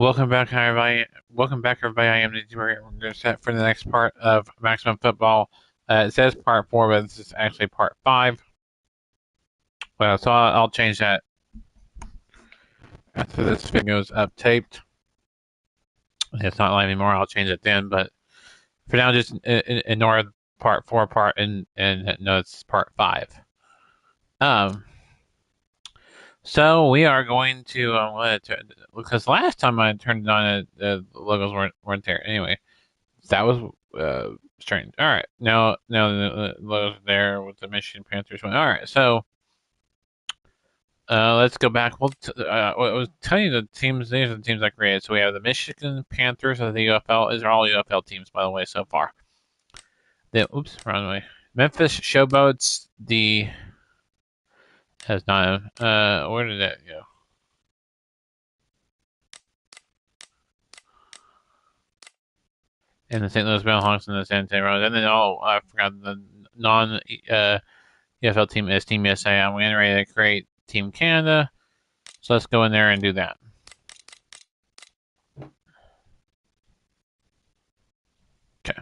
Welcome back, everybody. Welcome back, everybody. I am the We're going to set for the next part of Maximum Football. It says part 4, but this is actually part 5. Well, so I'll change that after this video is uptaped. It's not live anymore. I'll change it then, but for now, just ignore part 4 part and no, it's part 5. Um, so we are going to because last time I turned it on, the logos weren't there anyway. That was strange. All right, now the logo's there with the Michigan Panthers one. All right, so let's go back. I was telling you the teams. These are the teams I created. So we have the Michigan Panthers of the UFL. These are all UFL teams, by the way, so far. Wrong way. Memphis Showboats. The has not. Where did that go? And the St. Louis Bellhawks and the San Antonio Rose. And then I forgot the non EFL team is Team USA. I'm getting ready to create Team Canada. So let's go in there and do that. Okay.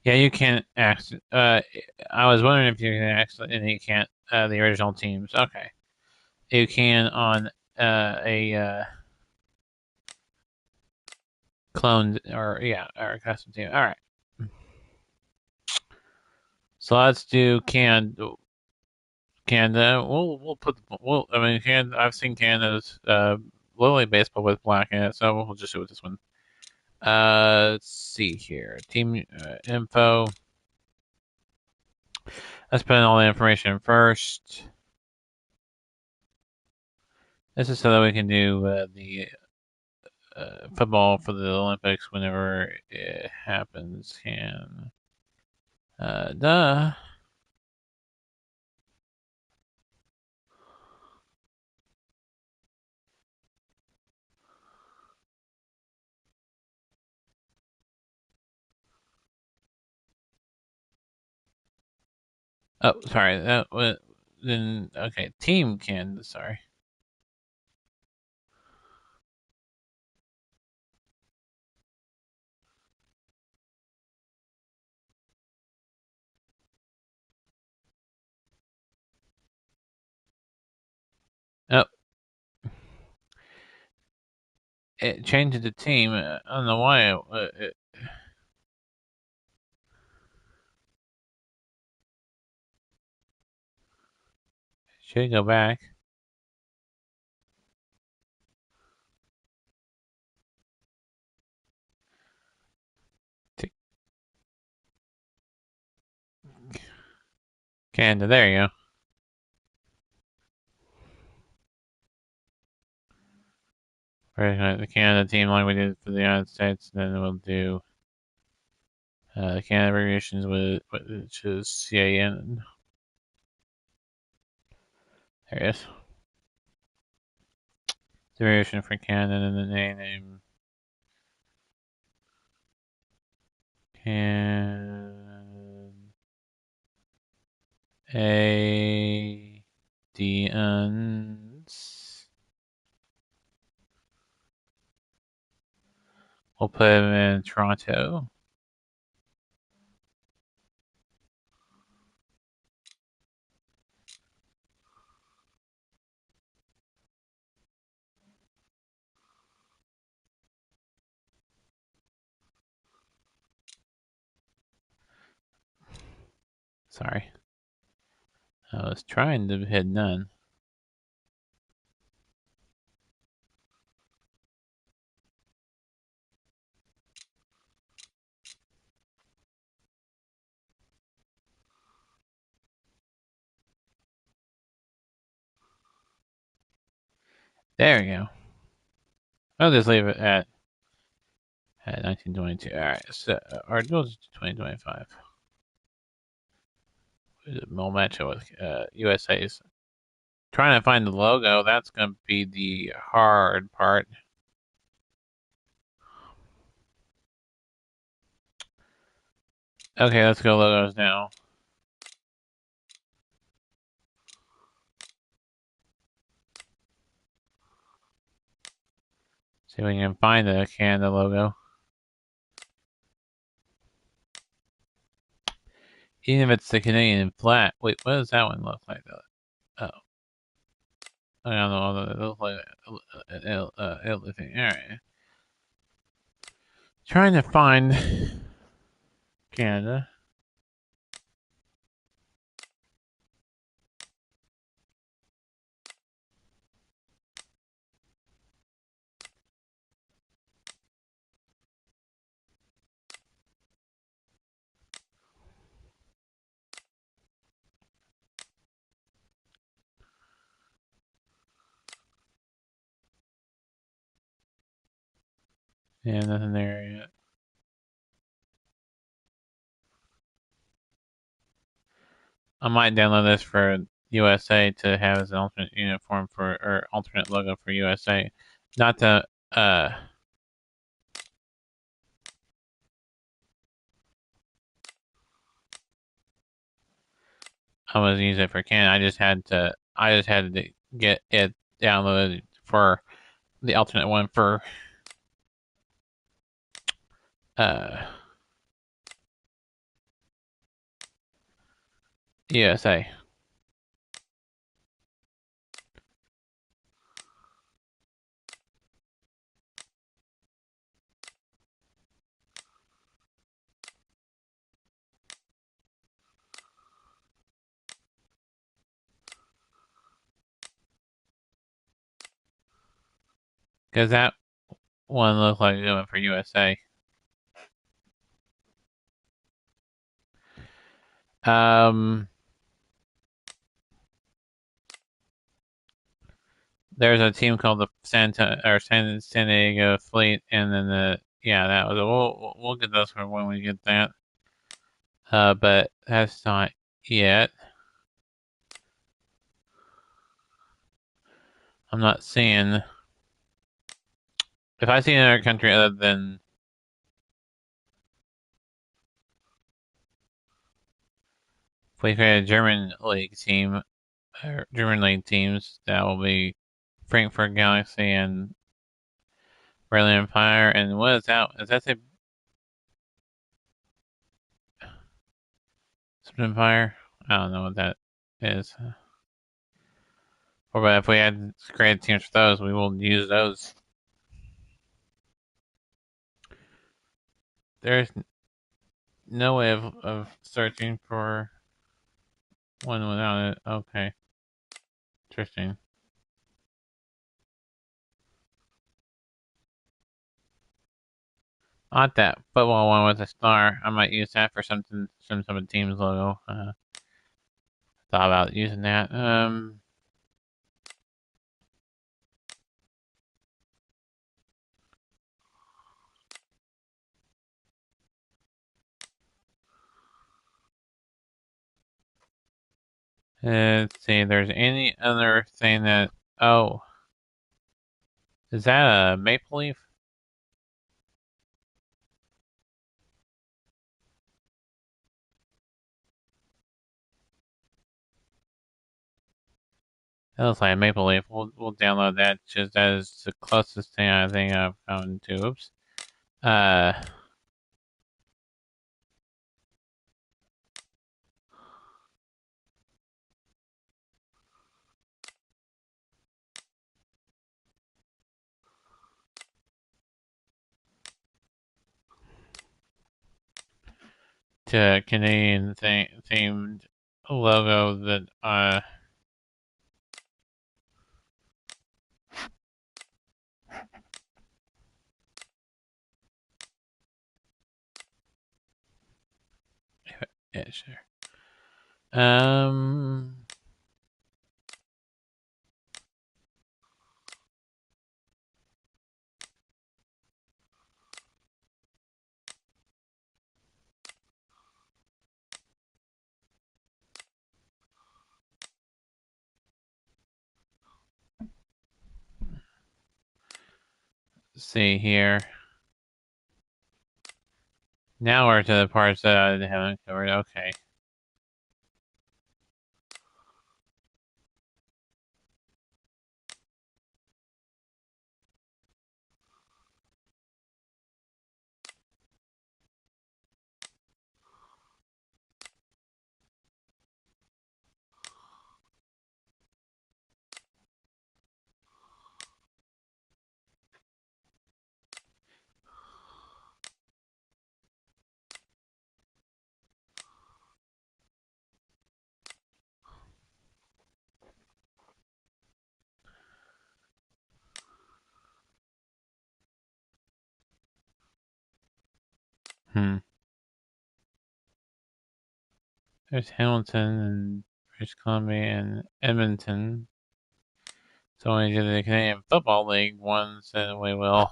Yeah, you can't ask. I was wondering if you can ask, and you can't. The original teams. Okay. You can on a cloned or yeah, or custom team. All right. So let's do Canada. We'll put I mean Canada. I've seen Canada's literally baseball with black in it, so we'll just do it with this one. Let's see here. Team info. Let's put in all the information first. This is so that we can do the football for the Olympics whenever it happens. Duh. Oh, sorry. That was then. Okay, team can. Sorry. Oh, it changed the team. I don't know why. It should go back. Canada. There you go. The Canada team, like we did for the United States. Then we'll do the Canada abbreviations, which is CAN. There it is. The abbreviation for Canada and the name. Canadians. We'll put him in Toronto. Sorry. I was trying to hit none. There we go. I'll just leave it at 1922. All right. So our duel is 2025. We'll match it with USA's. Trying to find the logo. That's going to be the hard part. Okay, let's go logos now. See if we can find the Canada logo. Even if it's the Canadian flag. Wait, what does that one look like though? Oh. I don't know. It looks like alright. Trying to find Canada. Yeah, nothing there yet. I might download this for USA to have as an alternate uniform for or alternate logo for USA. Not to I was using it for Canada. I just had to get it downloaded for the alternate one for uh USA. Because that one looked like it went for USA. Um, there's a team called the San Diego Fleet, and then that was we'll get those for when we get that. But that's not yet. I'm not seeing if I see another country other than if we create a German league team or German league teams, that will be Frankfurt Galaxy and Berlin Empire. And what is that? Is that the Empire? I don't know what that is. Or but if we had created teams for those, we will use those. There's no way of searching for one without it. Okay. Interesting. Not that football one with a star. I might use that for something, some sort of team's logo. Thought about using that. Let's see. If there's any other thing that? Oh, is that a maple leaf? That looks like a maple leaf. We'll download that. Just that is the closest thing I think I've found to. Oops. Uh, to Canadian themed logo that yeah, sure. Um, see here. Now we're to the parts that I haven't covered. Okay. There's Hamilton and British Columbia and Edmonton. So when we do the Canadian Football League ones, then we will.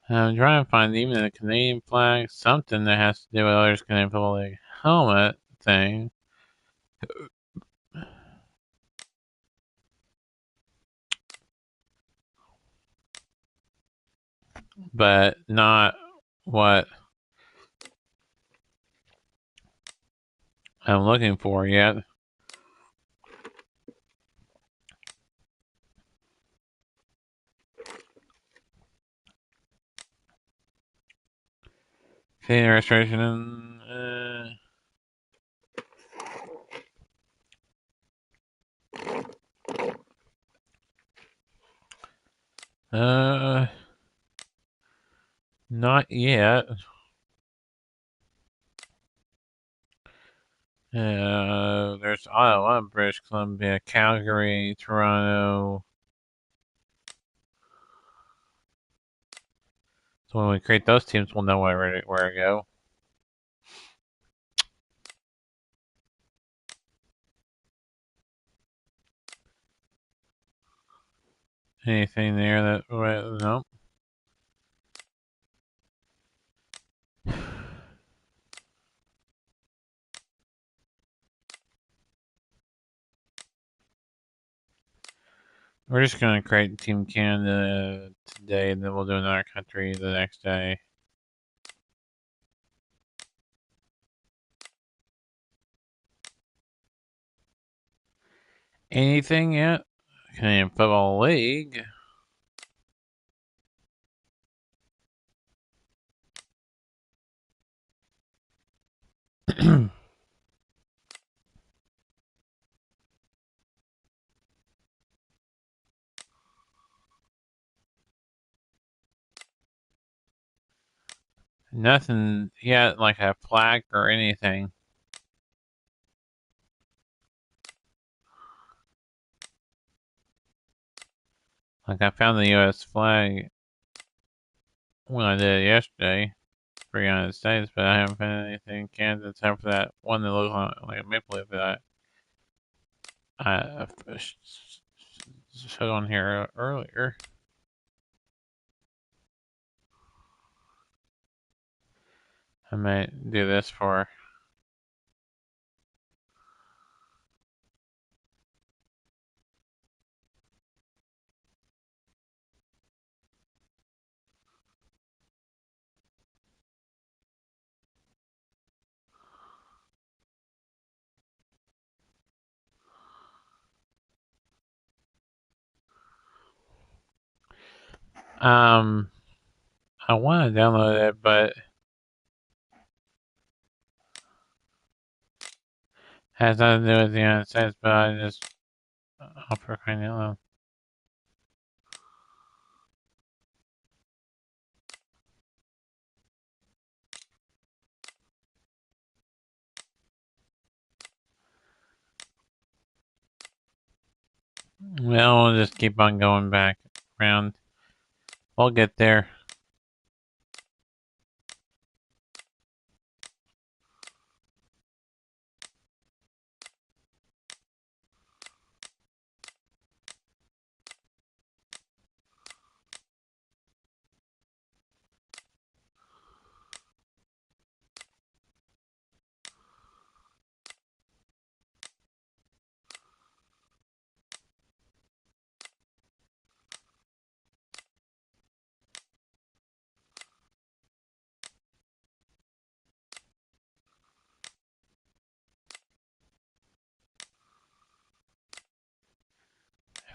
I'm trying to find even the Canadian flag, something that has to do with others Canadian Football League helmet thing. But not what I'm looking for yet. Canadian registration and not yet. There's Ottawa, British Columbia, Calgary, Toronto. So when we create those teams, we'll know where to go. Anything there that no. We're just gonna create Team Canada today, and then we'll do another country the next day. Anything yet? Canadian Football League. Nothing yet, like a flag or anything. Like I found the U.S. flag when I did it yesterday for the United States, but I haven't found anything in Canada except for that one that looks like a maple leaf that I showed on here earlier. I might do this for. I want to download it, but has nothing to do with the United States. But I just offer kind of. Well, we'll just keep on going back around. We'll get there.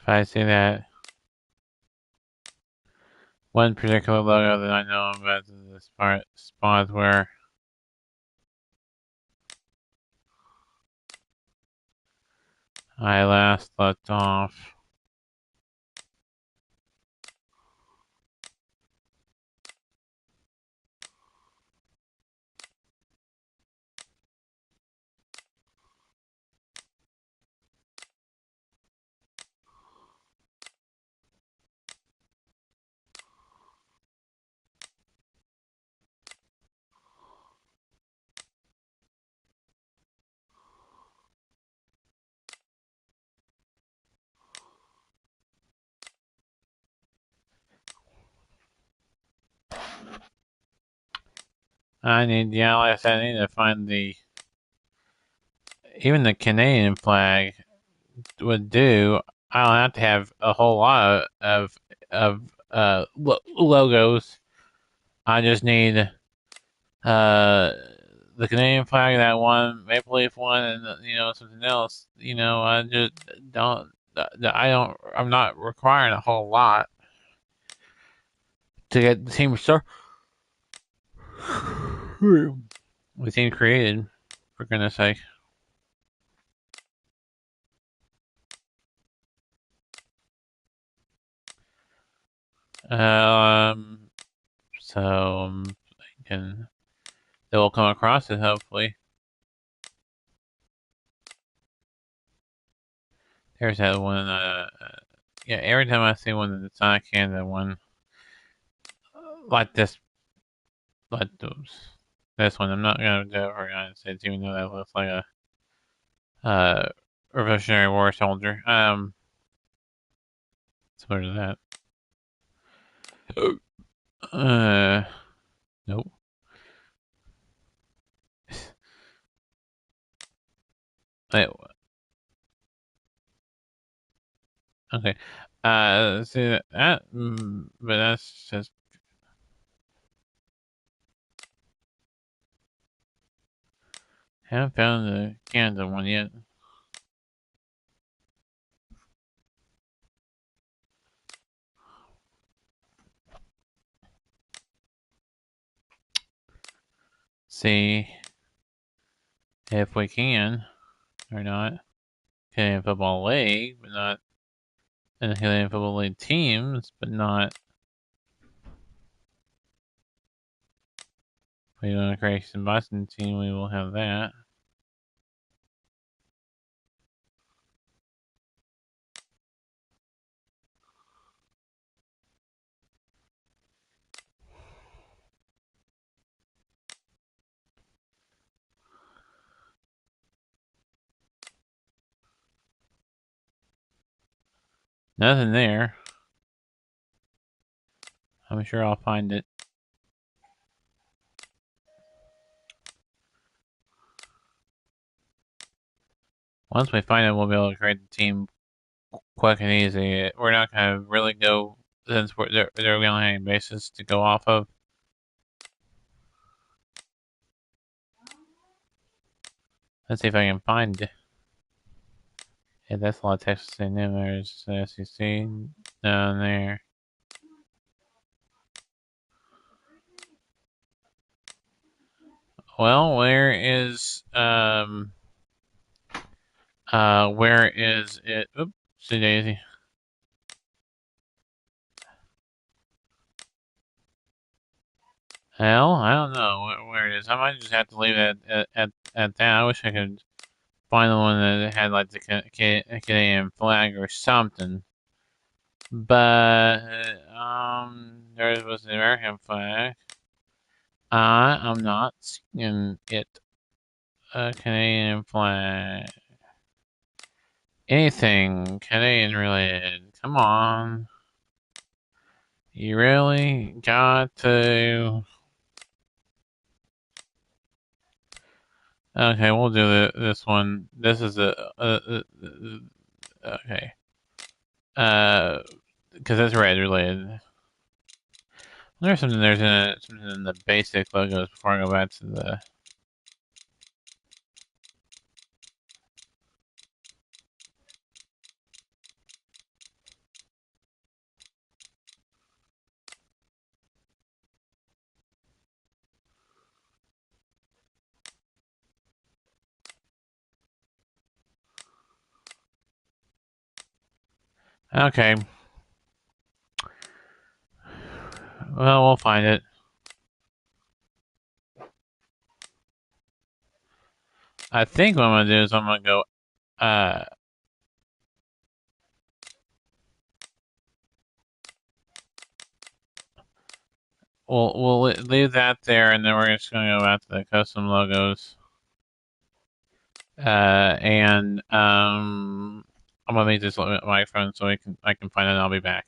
If I see that one particular logo that I know about the spot where I last left off. I need the alias. I need to find even the Canadian flag would do. I don't have to have a whole lot of logos. I just need the Canadian flag, that one, Maple Leaf one, and something else. I just don't. I'm not requiring a whole lot to get the team start. The team created, for goodness sake. So they will come across it hopefully. There's that one. Yeah. Every time I see one that's not Canada, one like this, like this one, I'm not gonna do it for the United States, even though that looks like a Revolutionary War soldier. Similar to that. Nope. Wait, okay. See that, but that's just. Haven't found the Canada one yet. See if we can or not. Canadian Football League, but not in the Canadian Football League teams, but not. If we want to create some Boston team, we will have that. Nothing there. I'm sure I'll find it. Once we find it, we'll be able to create the team quick and easy. We're not going to really go, since they're only having a basis to go off of. Let's see if I can find it. Yeah, that's a lot of text to say new. There's SEC down there. Well, where is it? Oops, daisy. Hell, I don't know where it is. I might just have to leave it at that. I wish I could find the one that had like the Canadian flag or something. But there was the American flag. I'm not seeing it. A Canadian flag. Anything Canadian related. Come on. You really got to. Okay, we'll do this one. This is okay. Because it's red related. There's something something in the basic logos before I go back to the. Okay. Well, we'll find it. I think what I'm gonna do is I'm gonna go. We'll leave that there, and then we're just gonna go back to the custom logos. And I'm gonna make this microphone so I can find it. And I'll be back.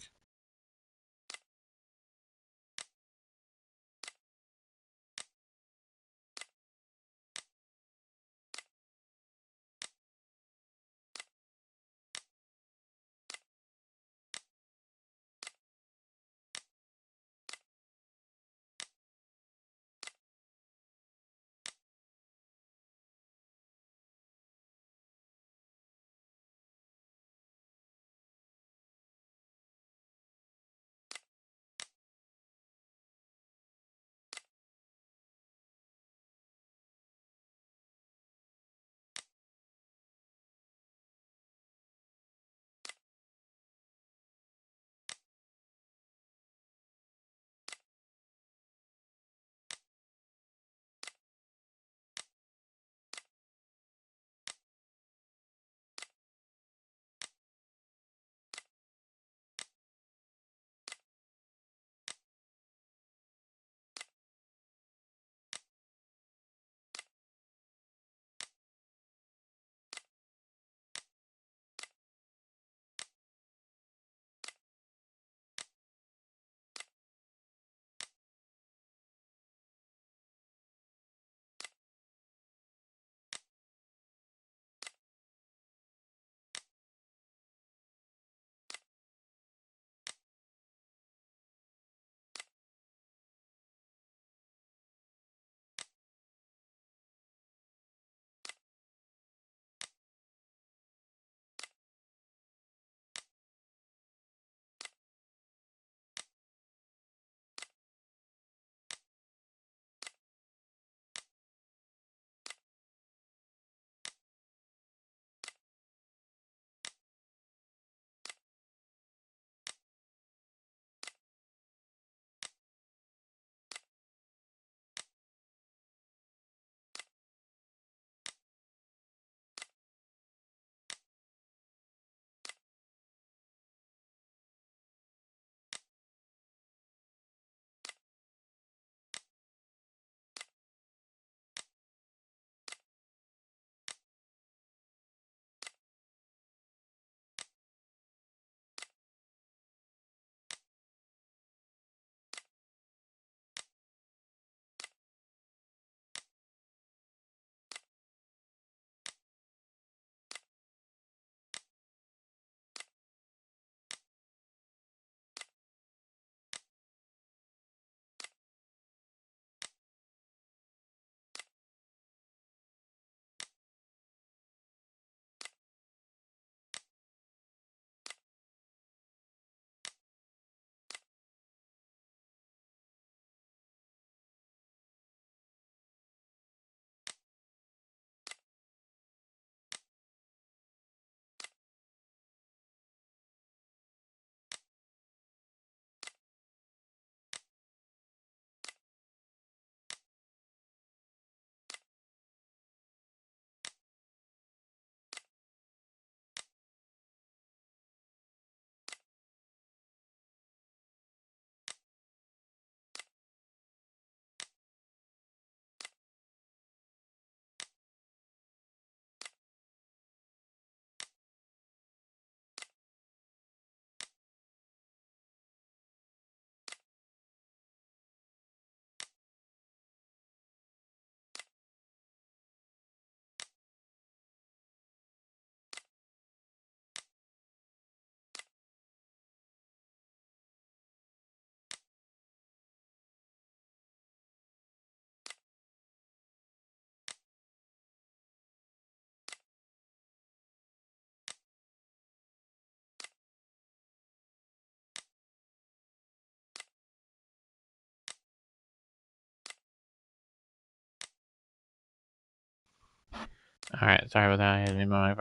All right, sorry about that. I had to move my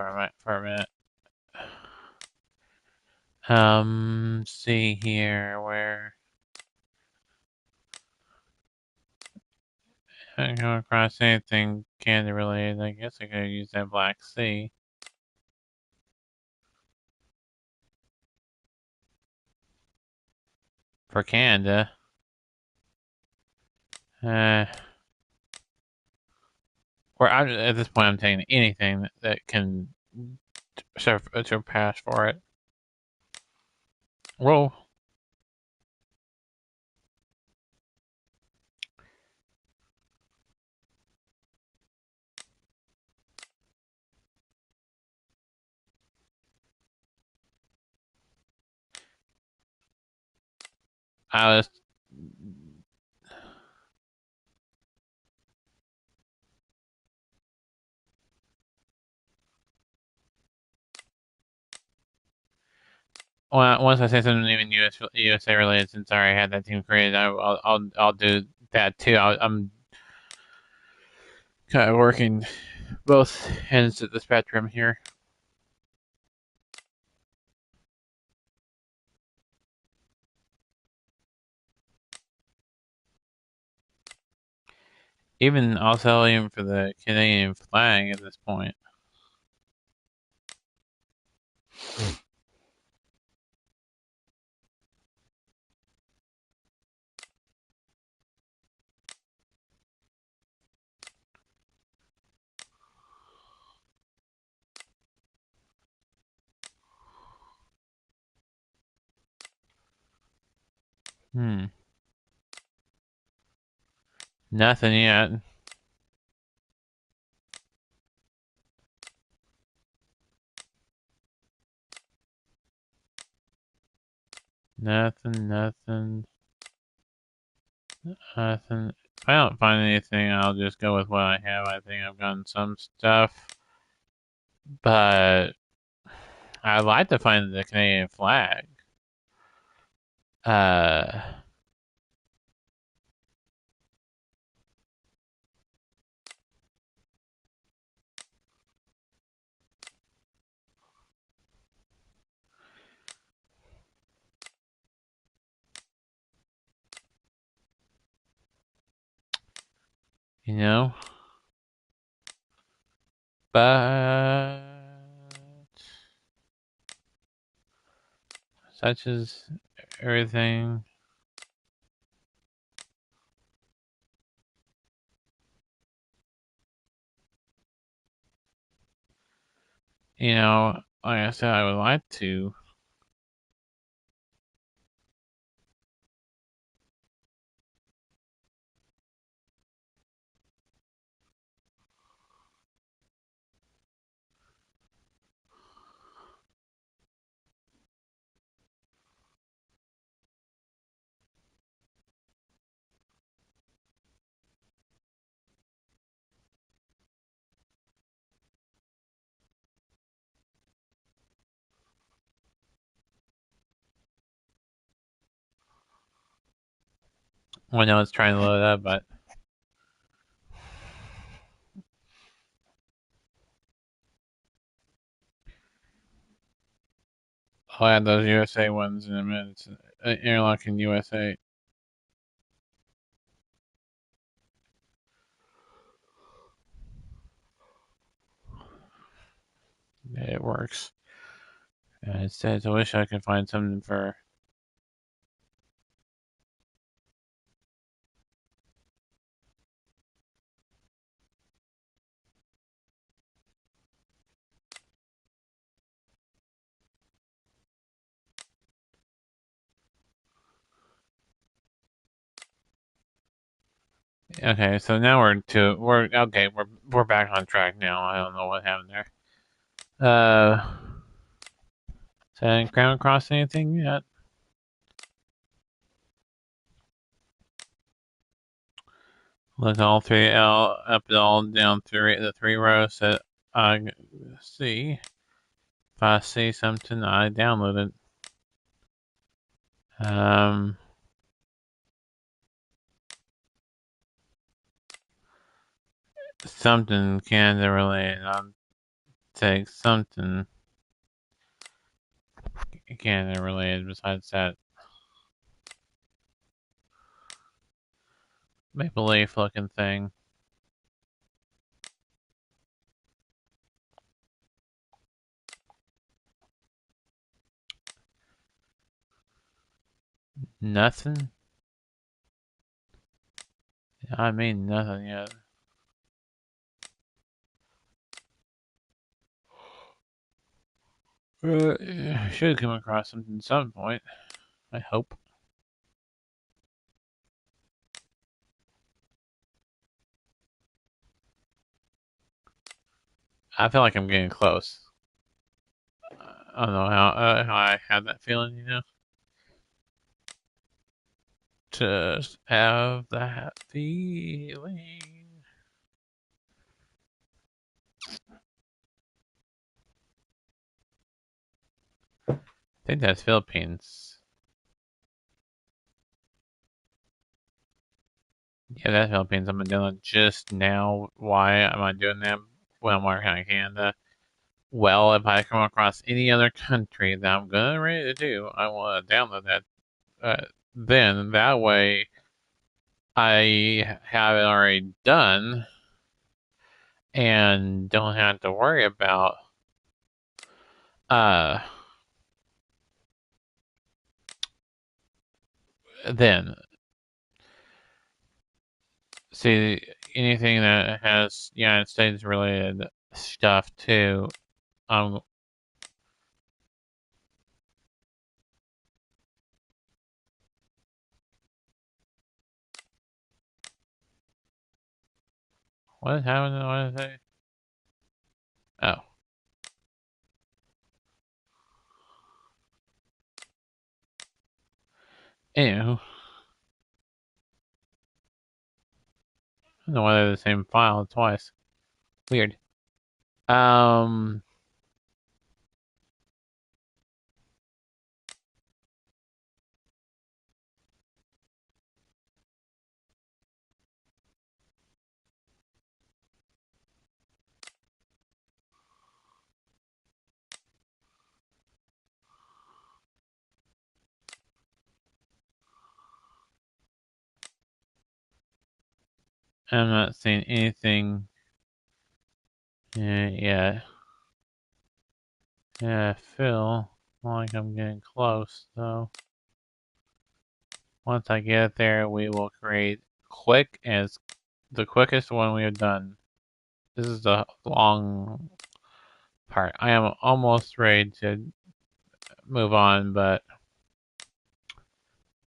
for a minute. See here where I don't come across anything Canada related. I guess I could use that Black Sea for Canada. Or at this point, I'm taking anything that can surpass for it. Whoa. I was once I say something even USA related, since I already had that team created, I'll do that too. I'm kind of working both ends of the spectrum here. Even for the Canadian flag at this point. Nothing yet. Nothing. Nothing. If I don't find anything, I'll just go with what I have. I think I've gotten some stuff, but I'd like to find the Canadian flag. Uh, you know, but such as everything. Like I said, I would like to. I know it's trying to load up, but I'll add those USA ones in a minute. Interlocking USA. It works. It says, I wish I could find something for. Okay, so now we're back on track now. I don't know what happened there. So I didn't come across anything yet. Look all three up and all down through the three rows that I see. If I see something, I download it. Something Canada related. I'll take something Canada related besides that maple leaf looking thing. Nothing? I mean nothing yet. Should come across something at some point. I hope. I feel like I'm getting close. I don't know how I had that feeling, you know? Just have that feeling. I think that's Philippines. Yeah, that's Philippines. I'm doing it just now. Why am I doing that when I'm working on Canada? Well, if I come across any other country that I'm gonna ready to do, I want to download that. Then that way, I have it already done and don't have to worry about uh then see anything that has United States related stuff too. Um, what is happening? What is it? Oh, ew. I don't know why they're the same file twice. Weird. Um, I'm not seeing anything yet. Yeah, I feel like I'm getting close, though. Once I get there, we will create quick as the quickest one we have done. This is the long part. I am almost ready to move on, but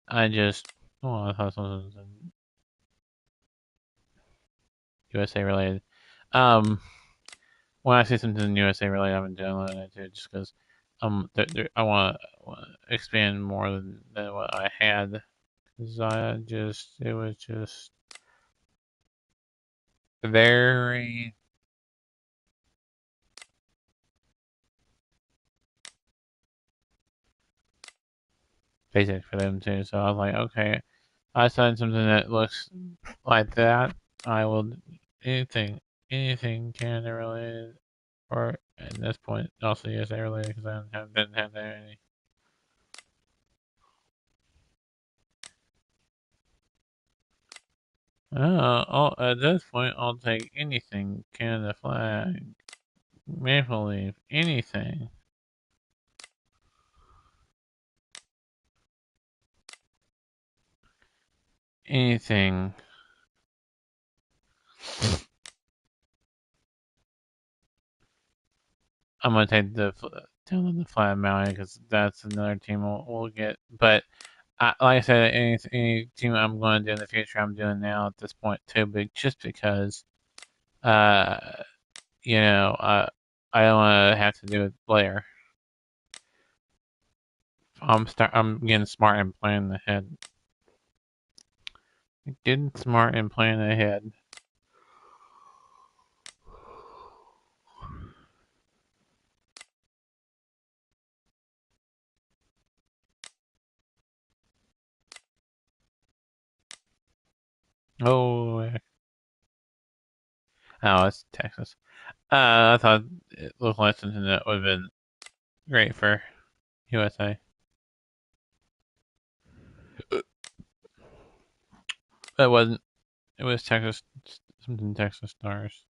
I just I thought something was USA related. Um, when I see something USA related, I'm downloading it too, just because I want to expand more than what I had. Cause it was just very basic for them too. So I was like, okay, I find something that looks like that. I will anything, anything Canada related, or at this point also USA related because didn't have that any. At this point, I'll take anything Canada flag, maple leaf, anything, anything. I'm gonna take down the flat Maui because that's another team we'll get. But like I said, any team I'm going to do in the future, I'm doing now at this point too big, just because uh you know I don't want to have to do it later. I'm getting smart and planning ahead. Getting smart and planning ahead. Oh, oh, it's Texas. I thought it looked like something that would have been great for USA. It wasn't. It was Texas, something Texas Stars.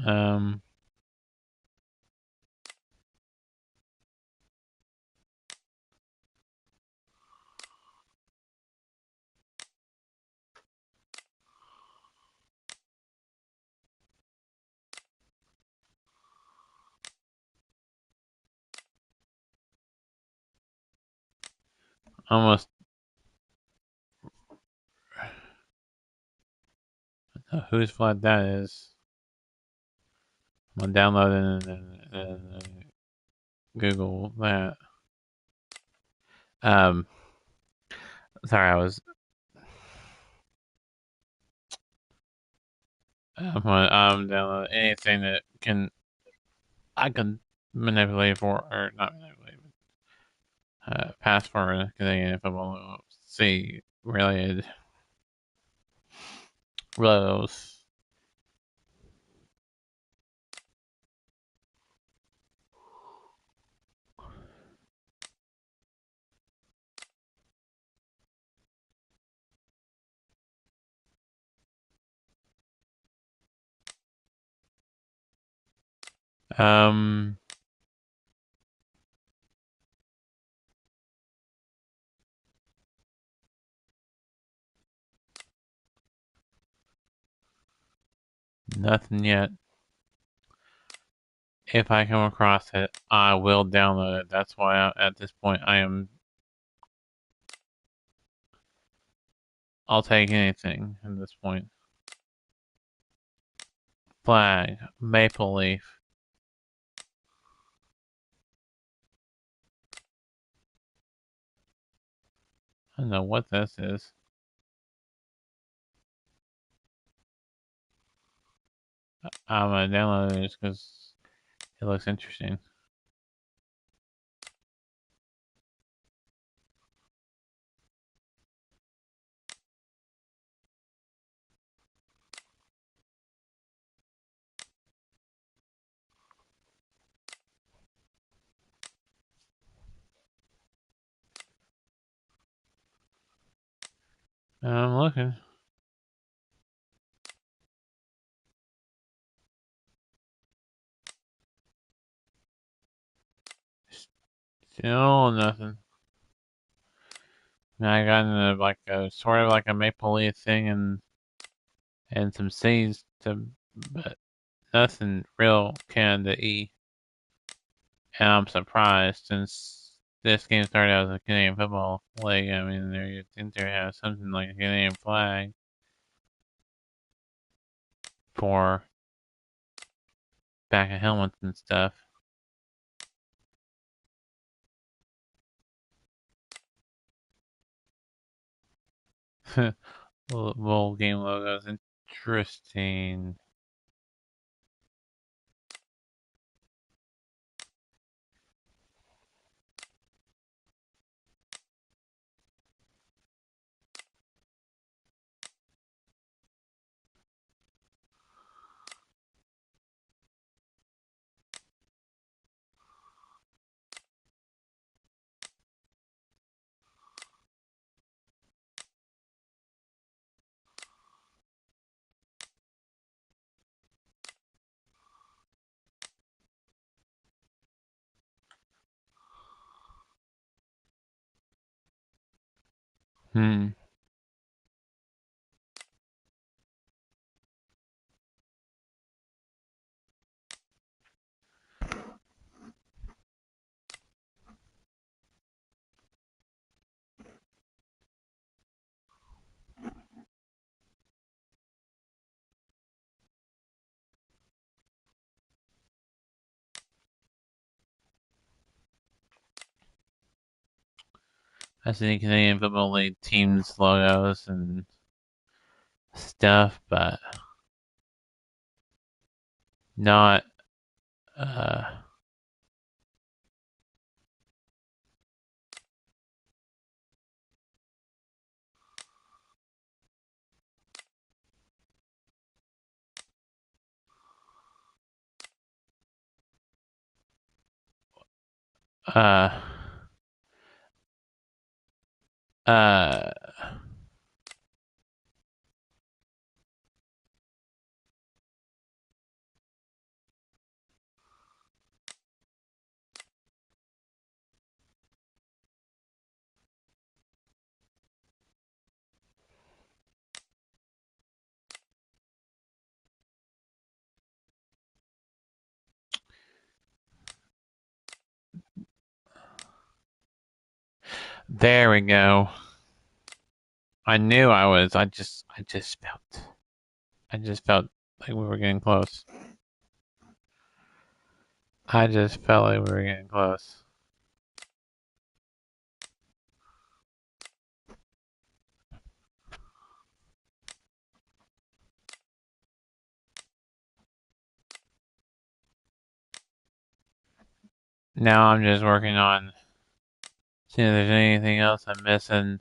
Um, almost. Whose flag that is? I'm gonna download and Google that. Um, sorry, I was. I'm gonna download anything that I can manipulate or not manipulate. Pass for Canadian football. See related rows. Um, nothing yet. If I come across it, I will download it. That's why at this point I'll take anything at this point. Flag, maple leaf. I don't know what this is. I'm gonna download it just because it looks interesting. I'm looking. Still nothing. Now I got into like a sort of like a maple leaf thing and some seeds but nothing real Canada E. And I'm surprised since this game started out as a Canadian football league. I mean, there you think there has something like a Canadian flag for back of helmets and stuff. Bowl game logos, interesting. Hmm. I see Canadian Football League teams logos and stuff, but not uh uh there we go. I knew I was. I just felt like we were getting close. I just felt like we were getting close. Now I'm just working on seeing if there's anything else I'm missing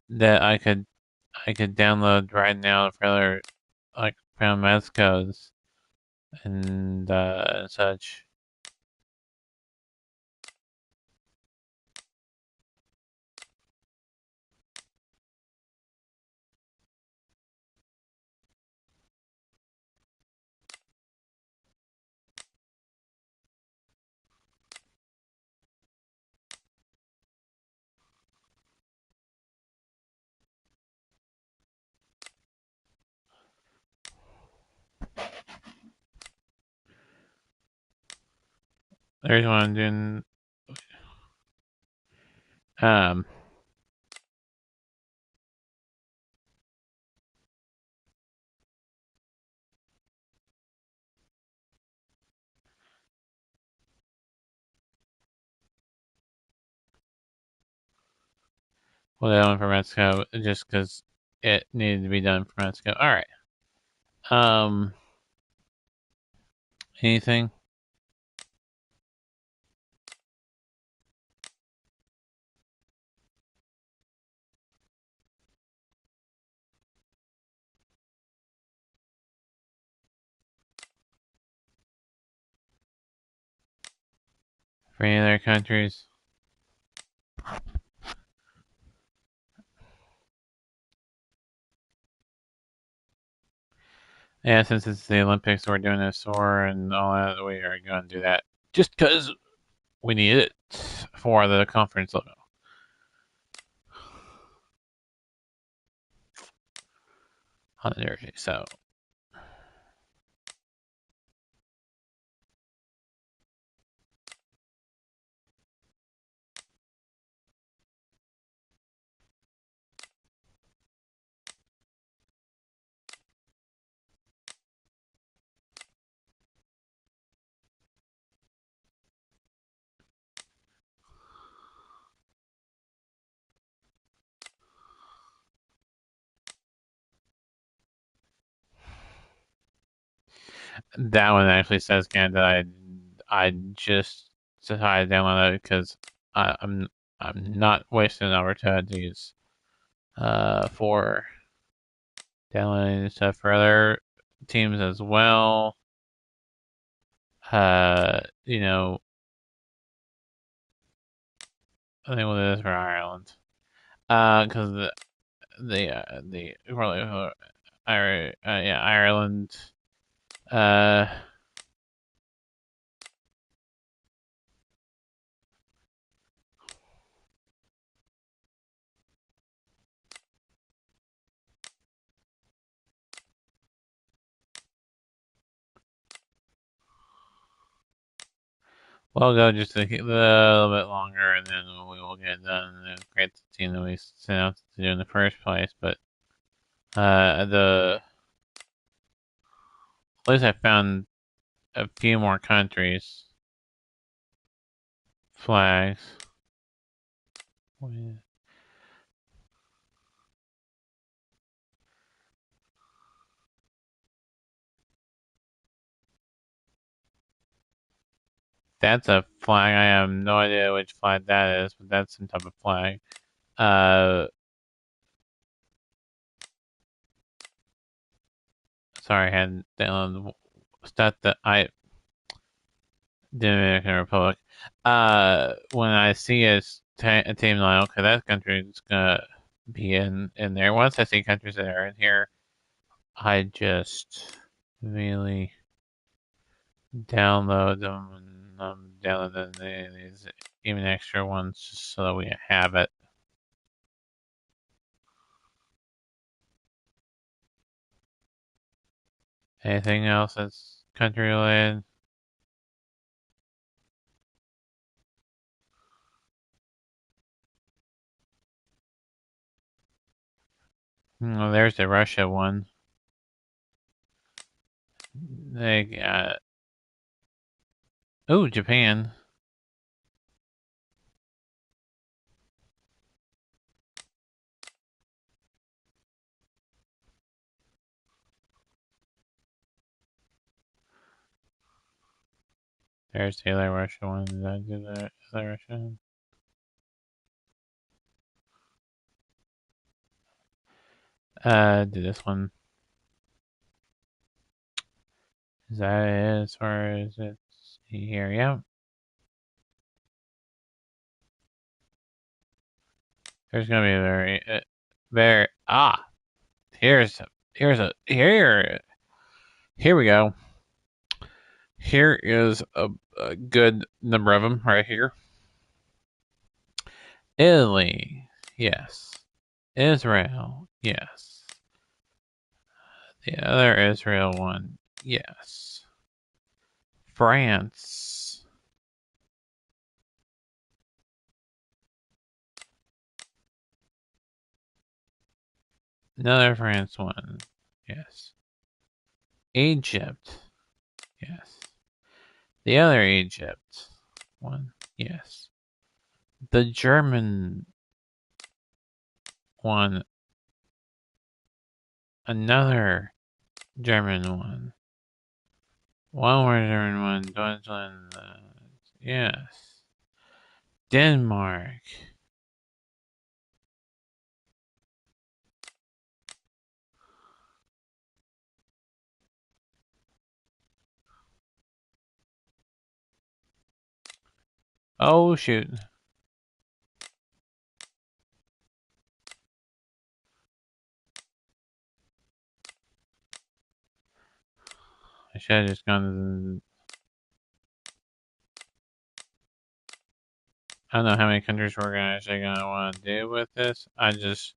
that I could download right now for other like from codes and such. There's one I'm doing. Um, well, that one for Mexico just because it needed to be done for Mexico. All right. Um, anything for any other countries? Yeah, since it's the Olympics, we're doing this tour and all that. We are going to do that just because we need it for the conference logo on the jersey. So that one actually says Canada. I just decided to download it because I'm not wasting opportunities for downloading stuff for other teams as well. You know, I think we'll do this for Ireland. Because yeah, Ireland. Uh, we'll go just a little bit longer, and then we will get done and create the team that we set out to do in the first place. But the at least I found a few more countries flags. That's a flag. I have no idea which flag that is, but that's some type of flag. Sorry, I had down stuff that I Dominican Republic. When I see a team like, okay, that country is gonna be in there. Once I see countries that are in here, I just really download them and download these even extra ones just so that we have it. Anything else that's country related? Oh, there's the Russia one. They got. Oh, Japan. There's the other Russia one. Did I do the other Russia one? Do this one. Is that it as far as it's here? Yeah. There's gonna be a very here's here we go. Here is a good number of them right here. Italy, yes. Israel, yes. The other Israel one, yes. France. Another France one, yes. Egypt, yes. The other Egypt one, yes. The German one, another German one. One more German one, Deutschland, yes. Denmark. Oh, shoot. I should have just gone to the... I don't know how many countries we're actually gonna want to do with this. I just...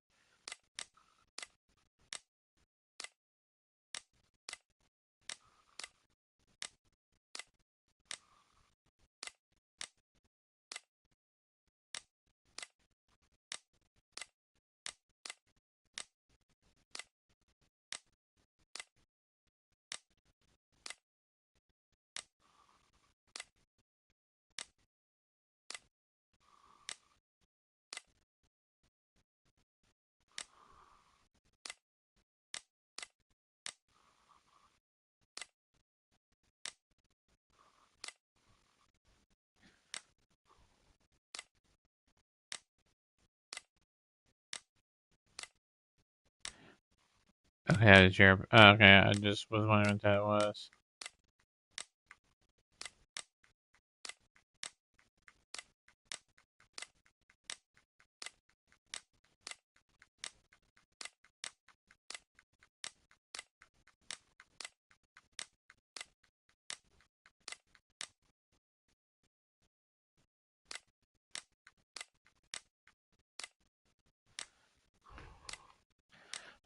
Okay, Europe. Okay, I just was wondering what that was.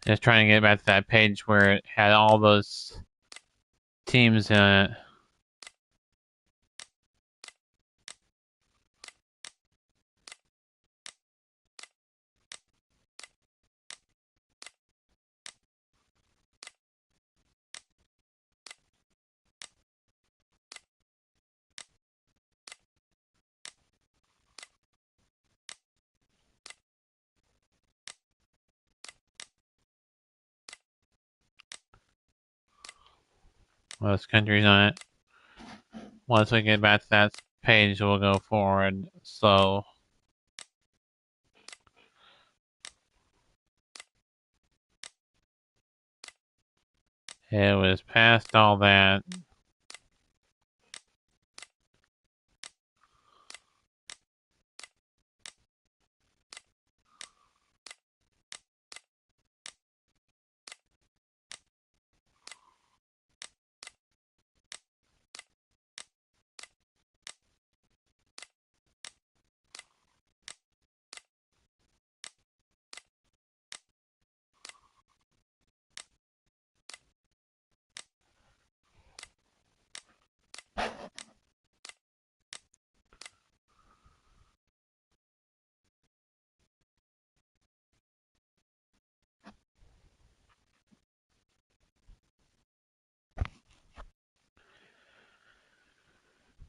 Just trying to get back to that page where it had all those teams in it. Those countries on it. Once we get back to that page will go forward slow. It was past all that.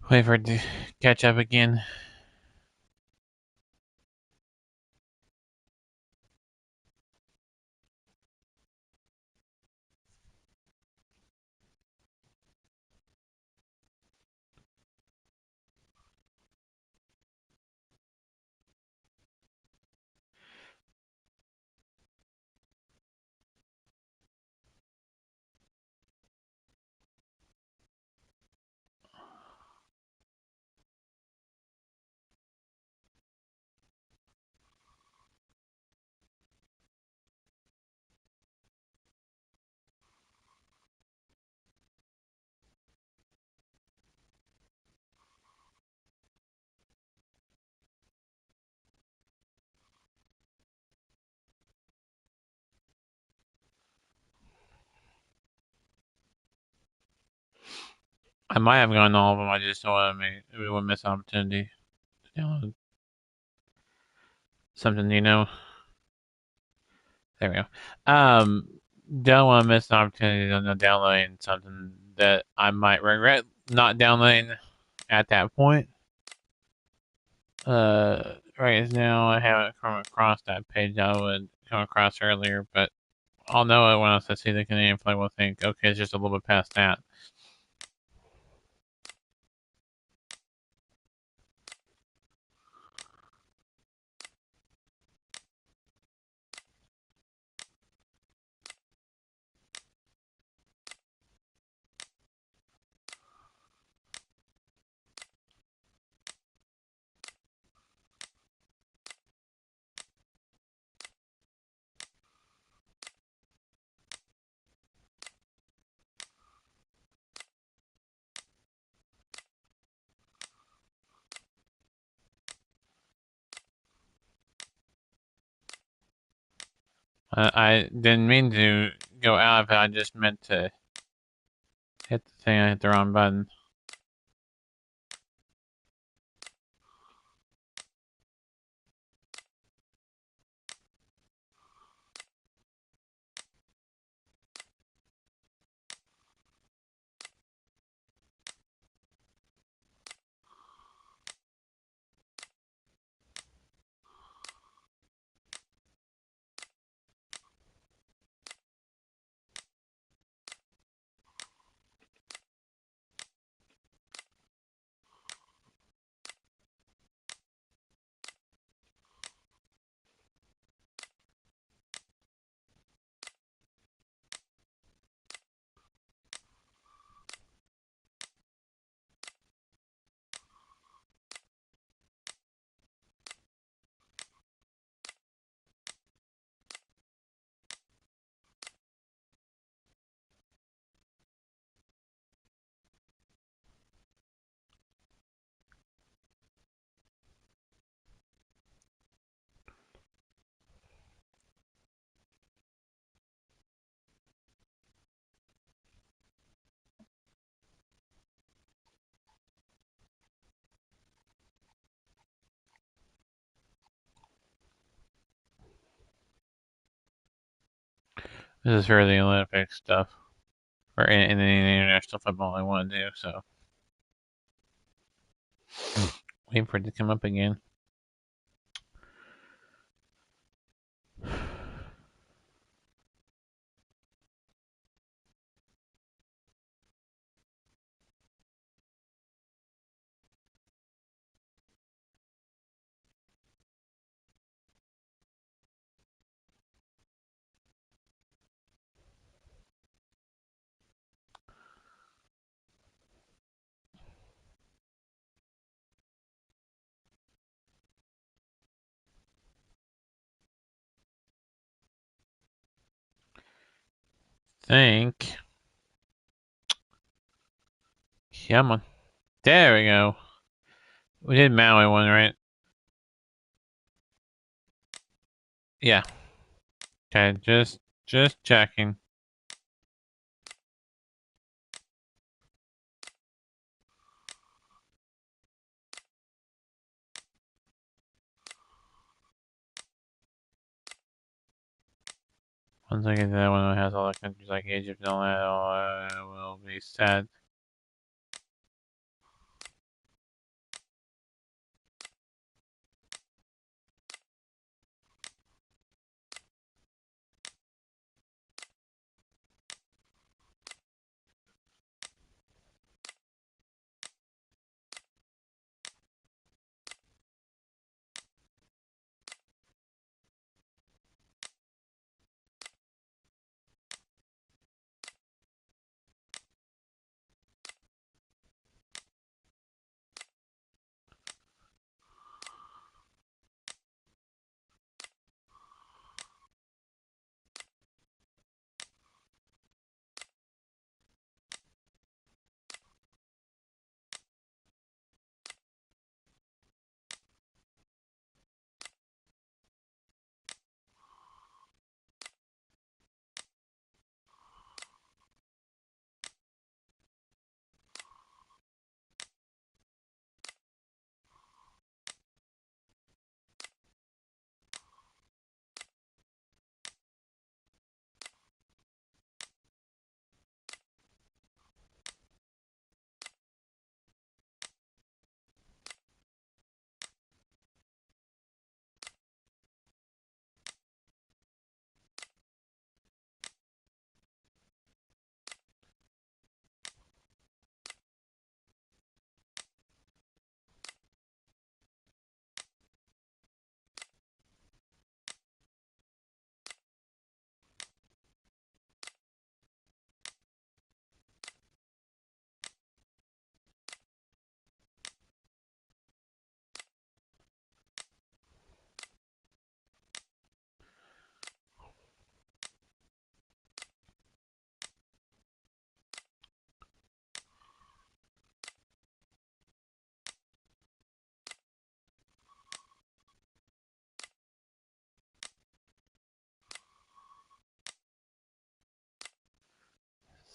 Wait for it to catch up again. I might have gone all of them. I just don't want to make everyone miss opportunity to download something, you know. There we go. Don't want to miss an opportunity on downloading something that I might regret not downloading at that point. Right now I haven't come across that page I would come across earlier, but I'll know it when I see the Canadian flag. Will think, okay, it's just a little bit past that. I didn't mean to go out of it. I just meant to hit the thing. I hit the wrong button. This is for the Olympic stuff, or in the international football I want to do. So waiting for it to come up again. think. Come on. There we go. We did Maui one, right? Yeah. Okay, just checking. Once I get to that one, it has all the countries like Egypt and all that. I will be sad.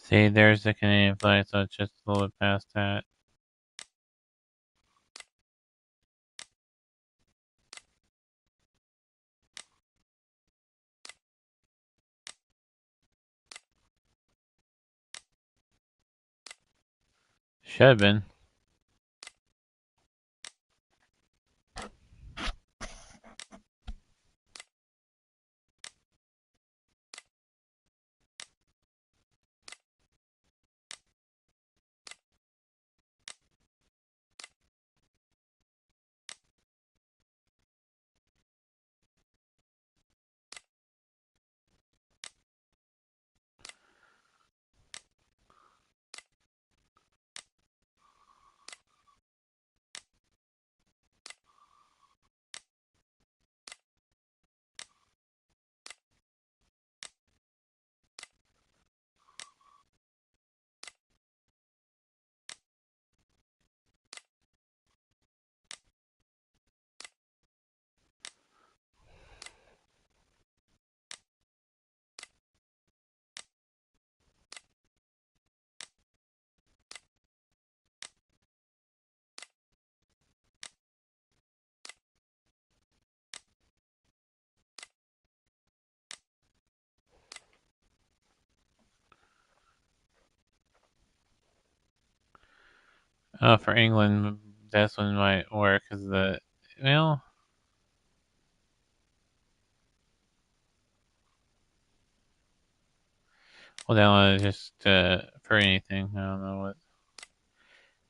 See, there's the Canadian flag, so it's just a little bit past that. Should have been. For England, this one might work because well, hold down on it just for anything. I don't know what.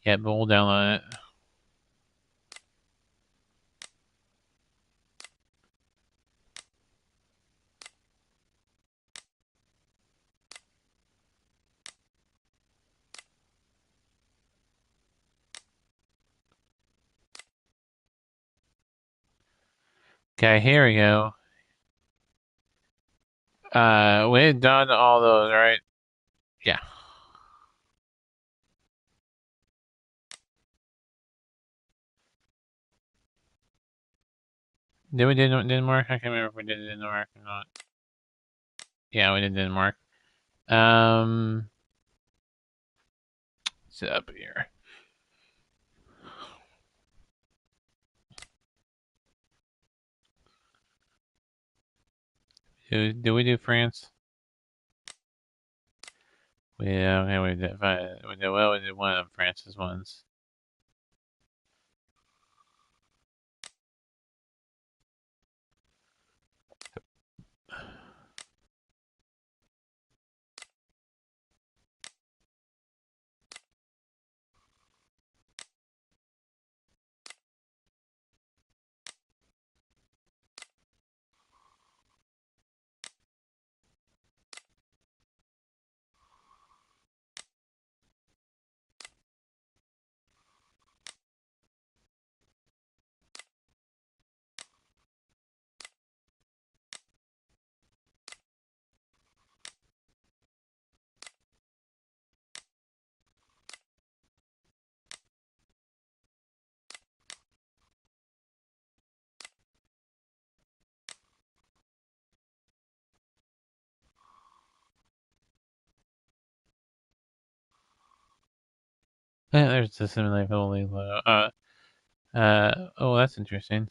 Yeah, but hold down on it. Okay, here we go. We've done all those, right? Yeah. Did we do Denmark? I can't remember if we did Denmark or not. Yeah, we did Denmark. Sit up here. Did we do France? Yeah, okay, we did. We did well. We did one of France's ones. There's the simulate fully low. Oh, that's interesting.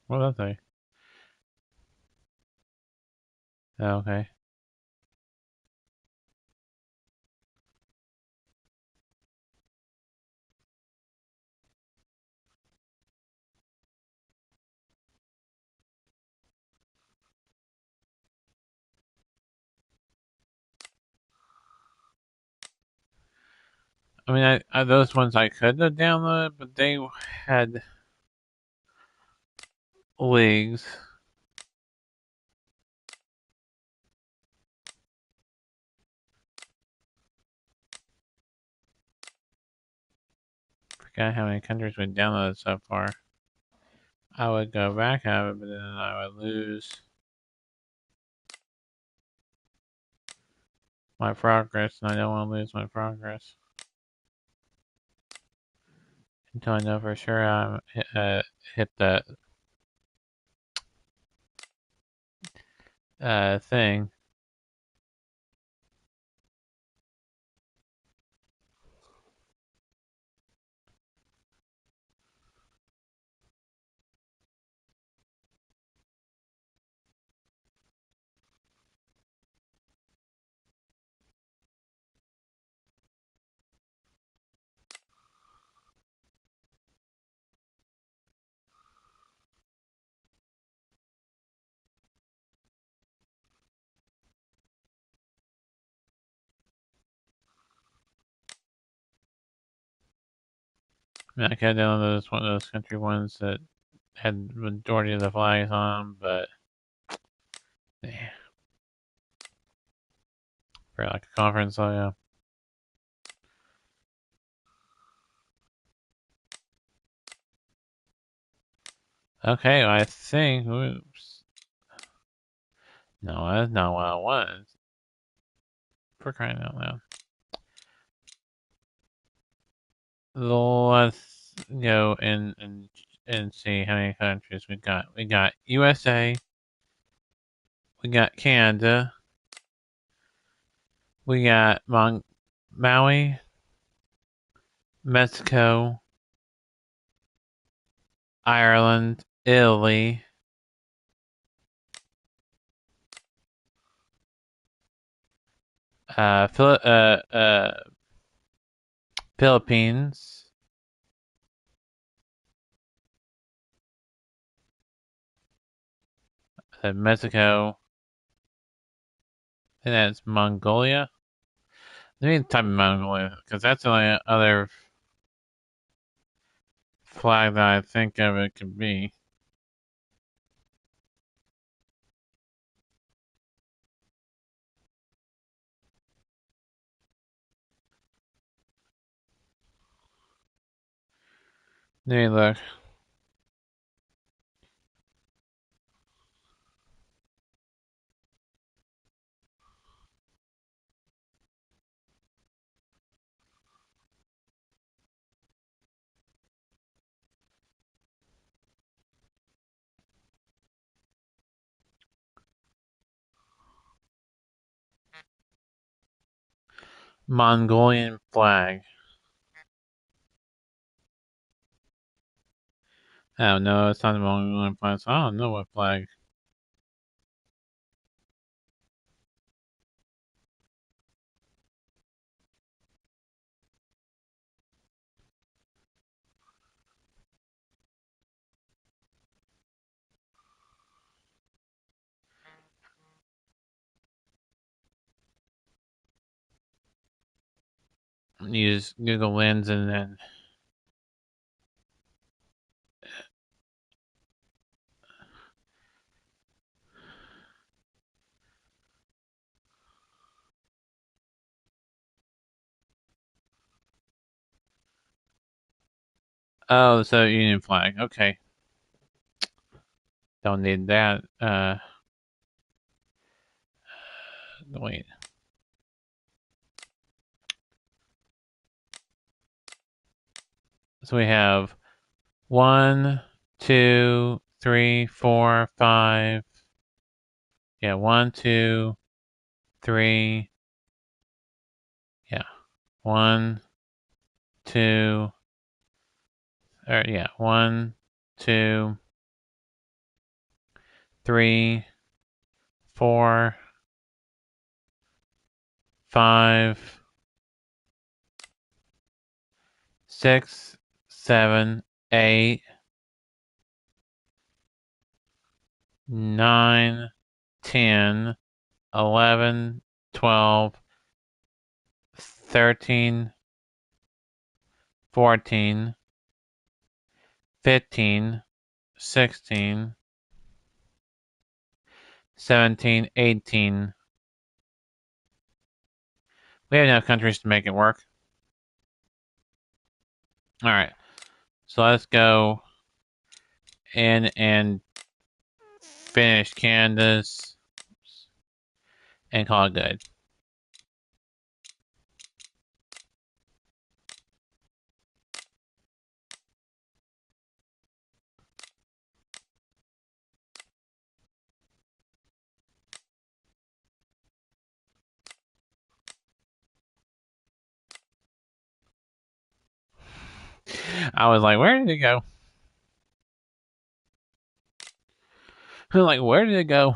What was that? Oh, okay. I mean, those ones I could have downloaded, but they had leagues. Forgot how many countries we downloaded so far. I would go back of it, but then I would lose my progress, and I don't want to lose my progress until I know for sure I'm hit that thing. I mean, I could download one of those country ones that had the majority of the flags on, but yeah, for like a conference, so yeah. Okay, well, I think. Oops. No, that's not what I wanted. For crying out loud. Let's go and see how many countries we got. We got USA. We got Canada. We got Maui, Mexico, Ireland, Italy, uh, Phil- uh, uh, Philippines, Mexico, and that's Mongolia. Let me type in Mongolia because that's the only other flag that I think of it could be. Let me look. Mongolian flag. Oh no, it's not the Mongolian flag. So I don't know what flag. Use Google Lens and then. Oh, so Union flag. Okay. Don't need that. Wait. So we have 1, 2, 3, 4, 5. Yeah, 1, 2, 3. Yeah, 1, 2. Or yeah, 1, 2, 3, 4, 5, 6, 7, 8, 9, 10, 11, 12, 13, 14, 15, 16, 17, 18. We have enough countries to make it work. Alright, so let's go in and finish Canada's and call it good. I was like, where did it go? I was like, where did it go?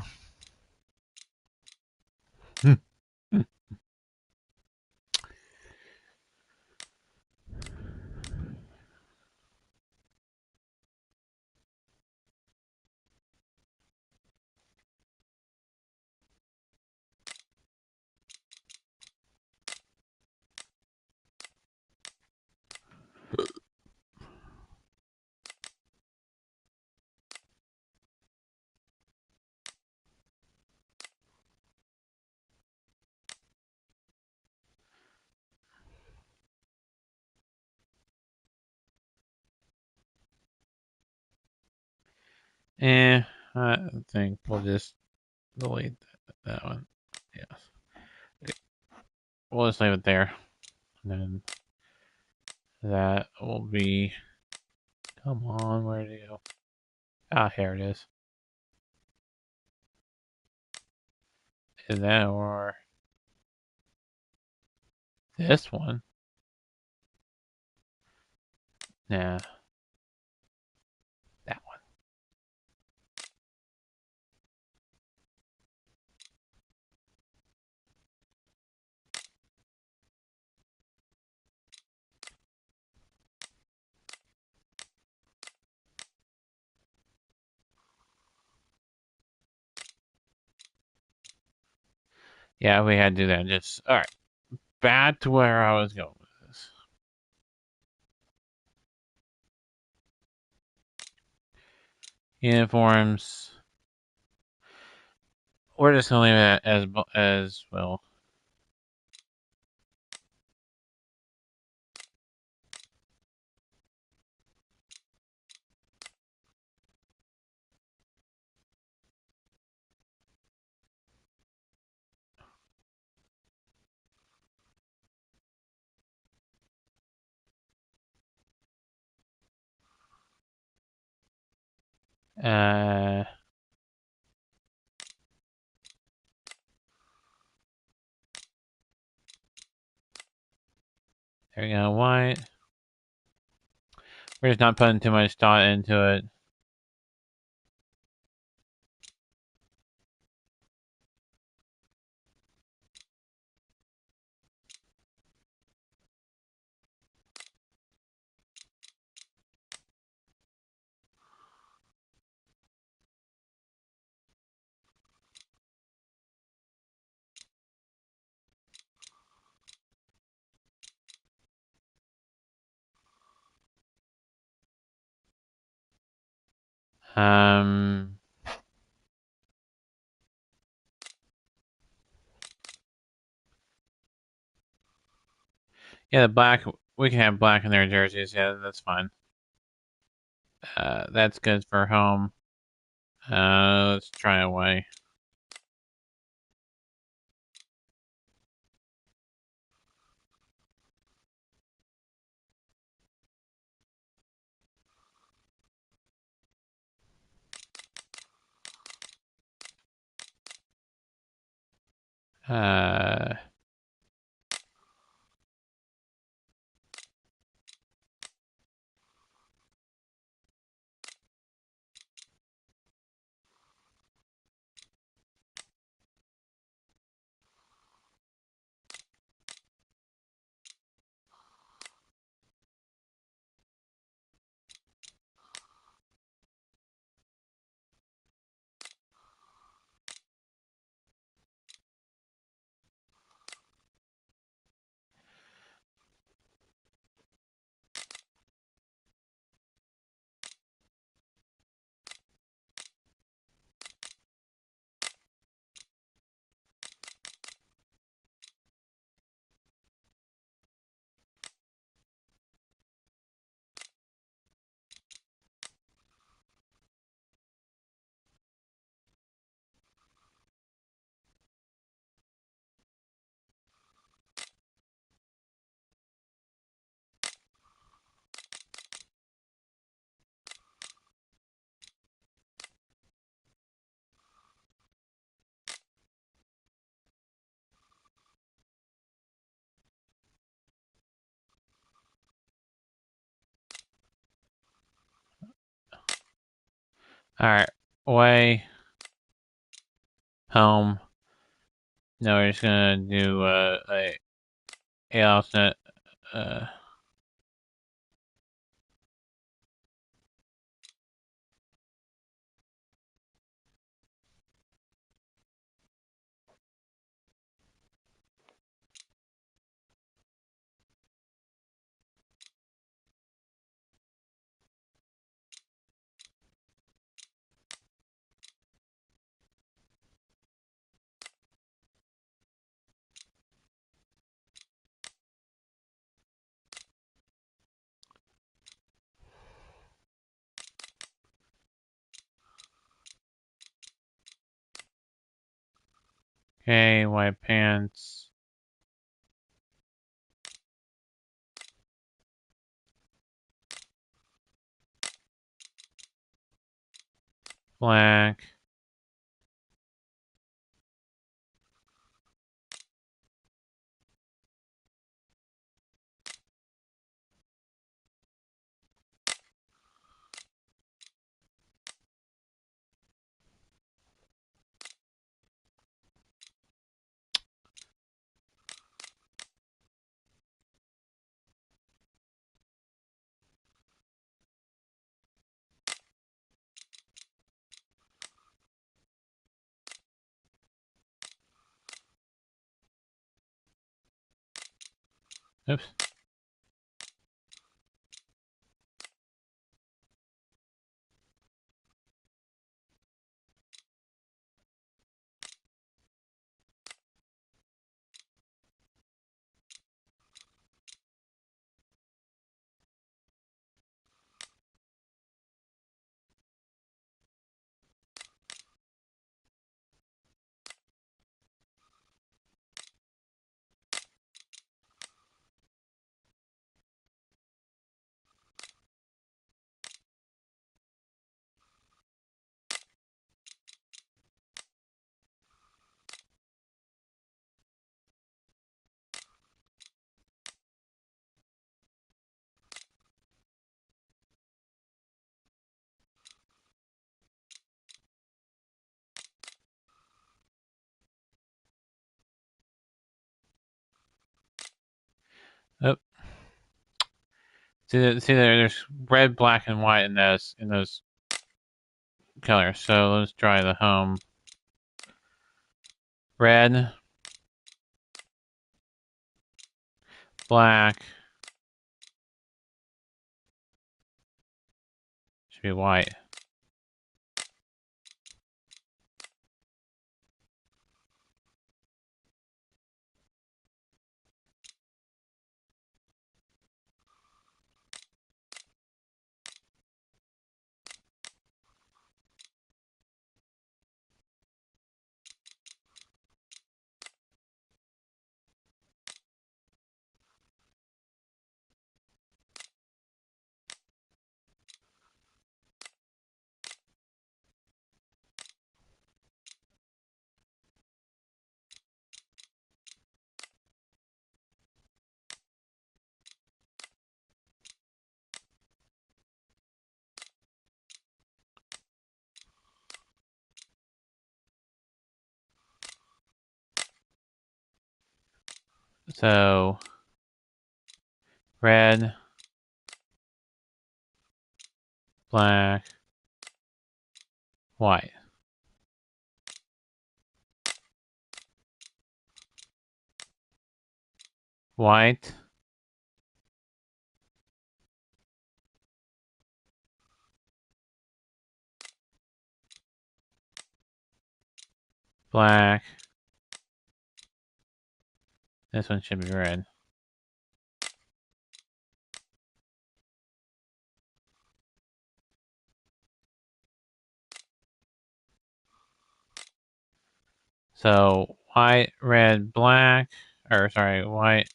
I think we'll just delete that one. Yes. Okay. We'll just leave it there. And then that will be. Come on, where did it go? Ah, here it is. Is that or this one? Nah, that one. Yeah, we had to do that. Just all right. Back to where I was going with this. Uniforms. We're just gonna leave it as well. There we go, white. We're just not putting too much thought into it. Um, yeah, the black, we can have black in their jerseys. Yeah, that's fine. That's good for home. Let's try away. Uh, all right, away, home. No, we're just gonna do a alternate. Uh, okay, white pants. Black. Oops. See there's red, black, and white in those colors. So let's try the home. Red, black, should be white. So red, black, white. White, black. This one should be red. So white, red, black, or sorry, white,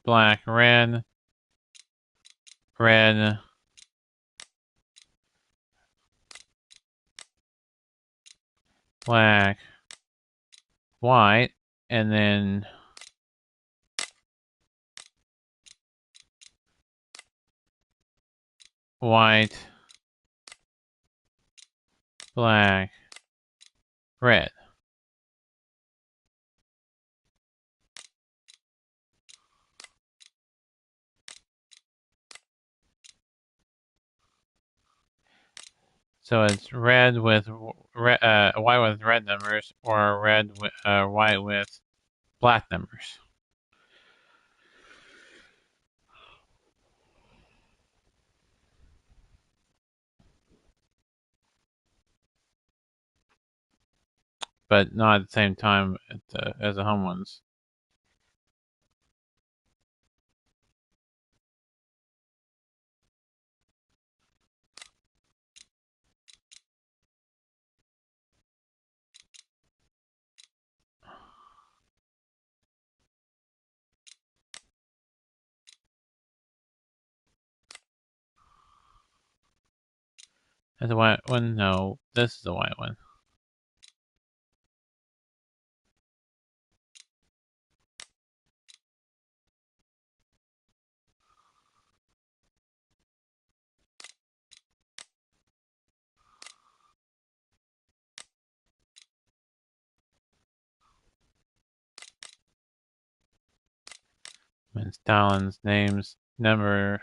black, red, red, black, white, and then white, black, red. So it's red with white with red numbers, or red with white with black numbers. But not at the same time as the home ones. That's the white one? No, this is the white one. And Stalin's names, number.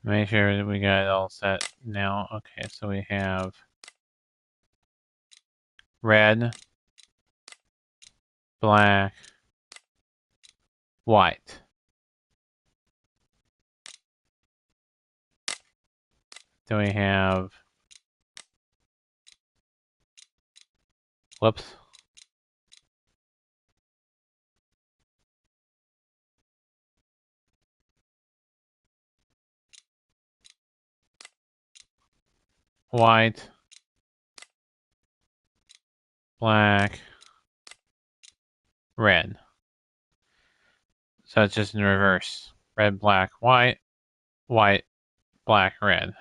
Make sure that we got it all set now. Okay, so we have red, black, white. Then we have, whoops. white, black, red. So it's just in reverse. Red, black, white, white, black, red.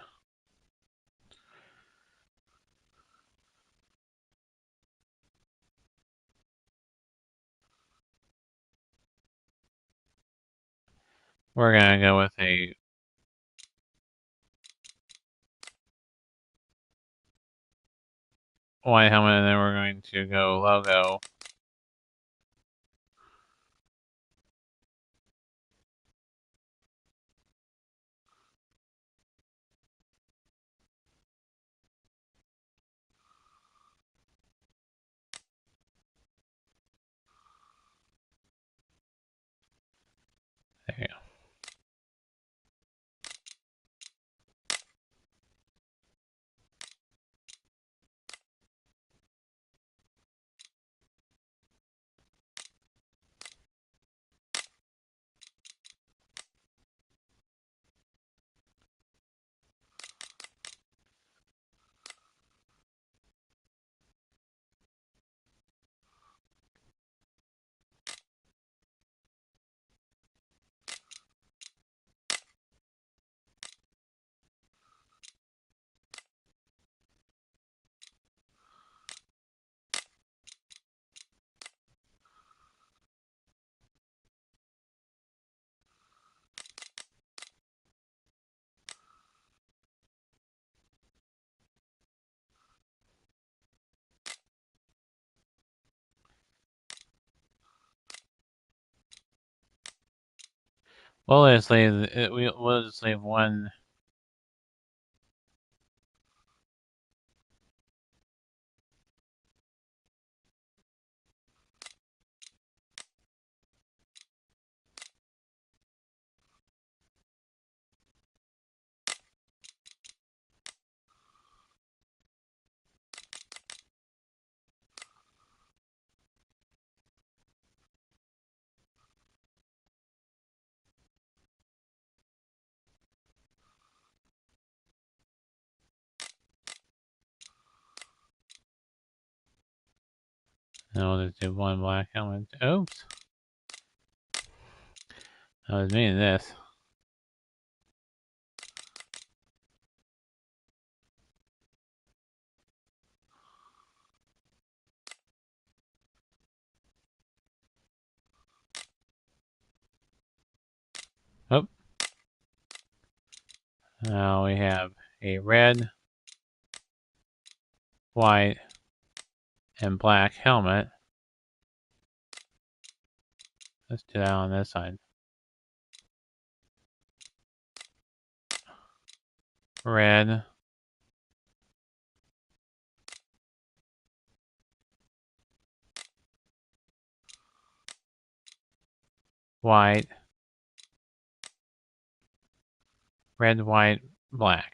We're gonna go with a white helmet, and then we're going to go logo. There you go. We'll just leave one. And we'll just do one black helmet. Oops. I was meaning this. Oh. Now we have a red, white, and black helmet. Let's do that on this side. Red, white, red, white, black.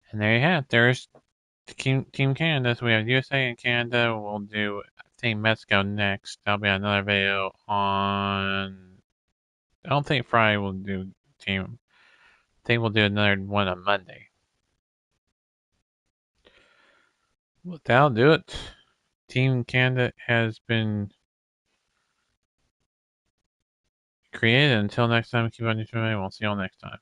And there you have it. There's Team Canada. So we have USA and Canada. We'll do Team Mexico next. That'll be another video on. I don't think Friday we'll do Team. I think we'll do another one on Monday. Well, that'll do it. Team Canada has been created. Until next time, keep on your way. We'll see you all next time.